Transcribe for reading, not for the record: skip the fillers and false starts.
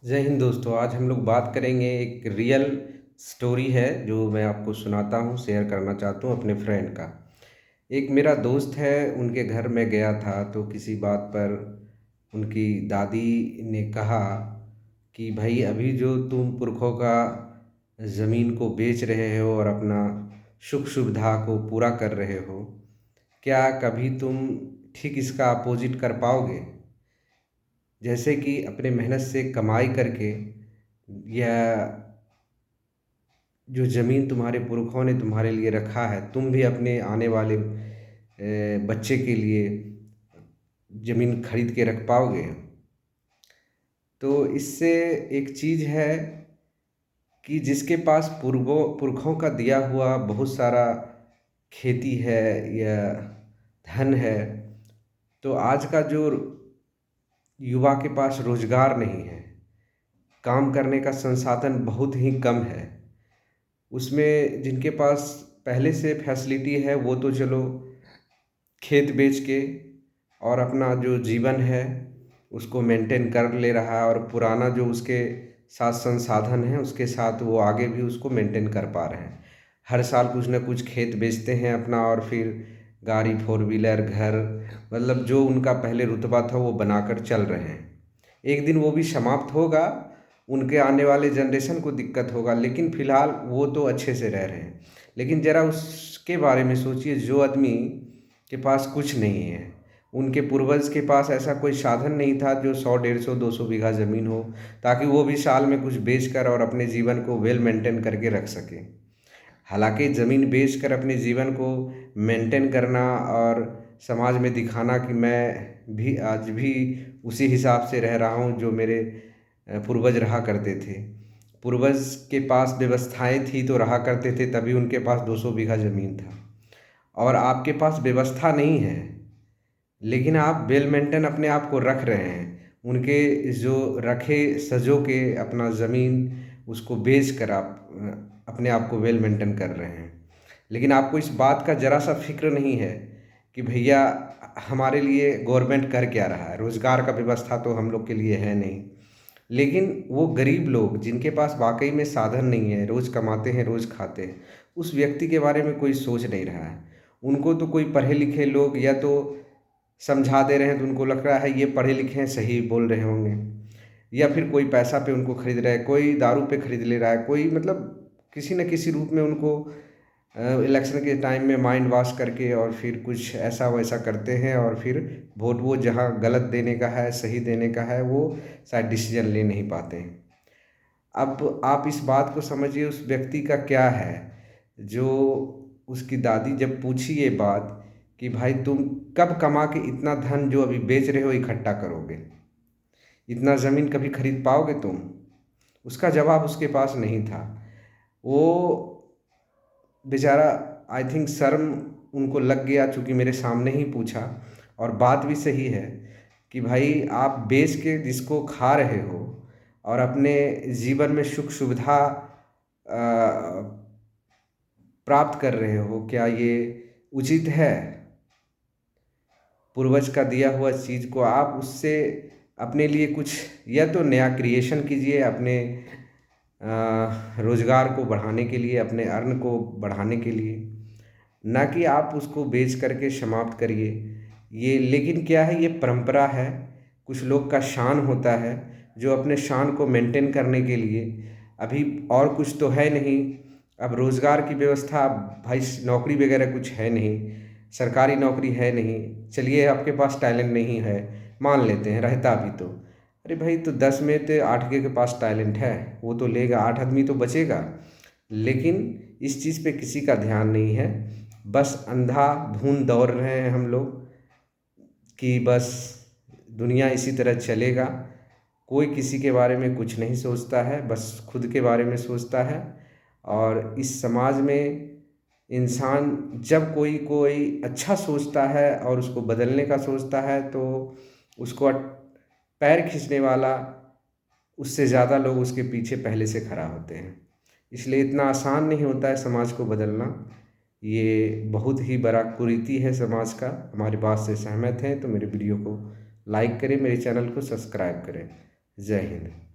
जय हिंद दोस्तों। आज हम लोग बात करेंगे, एक रियल स्टोरी है जो मैं आपको सुनाता हूँ, शेयर करना चाहता हूँ अपने फ्रेंड का। एक मेरा दोस्त है, उनके घर में गया था तो किसी बात पर उनकी दादी ने कहा कि भाई अभी जो तुम पुरखों का ज़मीन को बेच रहे हो और अपना सुख सुविधा को पूरा कर रहे हो, क्या कभी तुम ठीक इसका अपोजिट कर पाओगे? जैसे कि अपने मेहनत से कमाई करके, या जो ज़मीन तुम्हारे पुरखों ने तुम्हारे लिए रखा है, तुम भी अपने आने वाले बच्चे के लिए ज़मीन खरीद के रख पाओगे? तो इससे एक चीज़ है कि जिसके पास पुरखों का दिया हुआ बहुत सारा खेती है या धन है, तो आज का जो युवा के पास रोज़गार नहीं है, काम करने का संसाधन बहुत ही कम है, उसमें जिनके पास पहले से फैसिलिटी है वो तो चलो खेत बेच के और अपना जो जीवन है उसको मेंटेन कर ले रहा है, और पुराना जो उसके साथ संसाधन है उसके साथ वो आगे भी उसको मेंटेन कर पा रहे हैं। हर साल कुछ ना कुछ खेत बेचते हैं अपना, और फिर गाड़ी, फोर व्हीलर, घर, मतलब जो उनका पहले रुतबा था वो बनाकर चल रहे हैं। एक दिन वो भी समाप्त होगा, उनके आने वाले जनरेशन को दिक्कत होगा, लेकिन फ़िलहाल वो तो अच्छे से रह रहे हैं। लेकिन ज़रा उसके बारे में सोचिए जो आदमी के पास कुछ नहीं है, उनके पूर्वज के पास ऐसा कोई साधन नहीं था जो 100, 150, 200 बीघा ज़मीन हो, ताकि वो भी साल में कुछ बेचकर और अपने जीवन को वेल मेंटेन करके रख सके। हालांकि ज़मीन बेचकर अपने जीवन को मेंटेन करना और समाज में दिखाना कि मैं भी आज भी उसी हिसाब से रह रहा हूँ जो मेरे पूर्वज रहा करते थे। पूर्वज के पास व्यवस्थाएं थी तो रहा करते थे, तभी उनके पास 200 बीघा ज़मीन था। और आपके पास व्यवस्था नहीं है, लेकिन आप वेल मेंटेन अपने आप को रख रहे हैं। उनके जो रखे सजो के अपना ज़मीन उसको बेच कर आप अपने आप को वेल मेंटेन कर रहे हैं। लेकिन आपको इस बात का ज़रा सा फ़िक्र नहीं है कि भैया हमारे लिए गवर्नमेंट कर क्या रहा है, रोज़गार का व्यवस्था तो हम लोग के लिए है नहीं। लेकिन वो गरीब लोग जिनके पास वाक़ई में साधन नहीं है, रोज़ कमाते हैं, रोज़ खाते हैं, उस व्यक्ति के बारे में कोई सोच नहीं रहा है। उनको तो कोई पढ़े लिखे लोग या तो समझा दे रहे हैं तो उनको लग रहा है ये पढ़े लिखे हैं, सही बोल रहे होंगे, या फिर कोई पैसा पे उनको खरीद रहा है, कोई दारू पे खरीद ले रहा है, कोई मतलब किसी न किसी रूप में उनको इलेक्शन के टाइम में माइंड वॉश करके और फिर कुछ ऐसा वैसा करते हैं, और फिर वोट वो जहाँ गलत देने का है, सही देने का है, वो शायद डिसीजन ले नहीं पाते हैं। अब आप इस बात को समझिए उस व्यक्ति का क्या है, जो उसकी दादी जब पूछी ये बात कि भाई तुम कब कमा के इतना धन जो अभी बेच रहे हो इकट्ठा करोगे, इतना ज़मीन कभी खरीद पाओगे तुम? उसका जवाब उसके पास नहीं था। वो बेचारा, आई थिंक शर्म उनको लग गया, चूँकि मेरे सामने ही पूछा। और बात भी सही है कि भाई आप बेच के जिसको खा रहे हो और अपने जीवन में सुख सुविधा प्राप्त कर रहे हो, क्या ये उचित है? पूर्वज का दिया हुआ चीज़ को आप उससे अपने लिए कुछ या तो नया क्रिएशन कीजिए, अपने रोज़गार को बढ़ाने के लिए, अपने अर्न को बढ़ाने के लिए, ना कि आप उसको बेच करके समाप्त करिए। ये लेकिन क्या है, ये परंपरा है, कुछ लोग का शान होता है जो अपने शान को मेंटेन करने के लिए, अभी और कुछ तो है नहीं, अब रोज़गार की व्यवस्था, भाई नौकरी वगैरह कुछ है नहीं, सरकारी नौकरी है नहीं। चलिए आपके पास टैलेंट नहीं है, मान लेते हैं, रहता भी तो, अरे भाई तो 10 में तो 8 के पास टैलेंट है, वो तो लेगा, 8 आदमी तो बचेगा। लेकिन इस चीज़ पे किसी का ध्यान नहीं है, बस अंधाधुंध दौड़ रहे हैं हम लोग कि बस दुनिया इसी तरह चलेगा। कोई किसी के बारे में कुछ नहीं सोचता है, बस खुद के बारे में सोचता है। और इस समाज में इंसान जब कोई कोई अच्छा सोचता है और उसको बदलने का सोचता है, तो उसको पैर खींचने वाला, उससे ज़्यादा लोग उसके पीछे पहले से खड़ा होते हैं। इसलिए इतना आसान नहीं होता है समाज को बदलना। ये बहुत ही बड़ा कुरीति है समाज का। हमारी बात से सहमत हैं तो मेरे वीडियो को लाइक करें, मेरे चैनल को सब्सक्राइब करें। जय हिंद।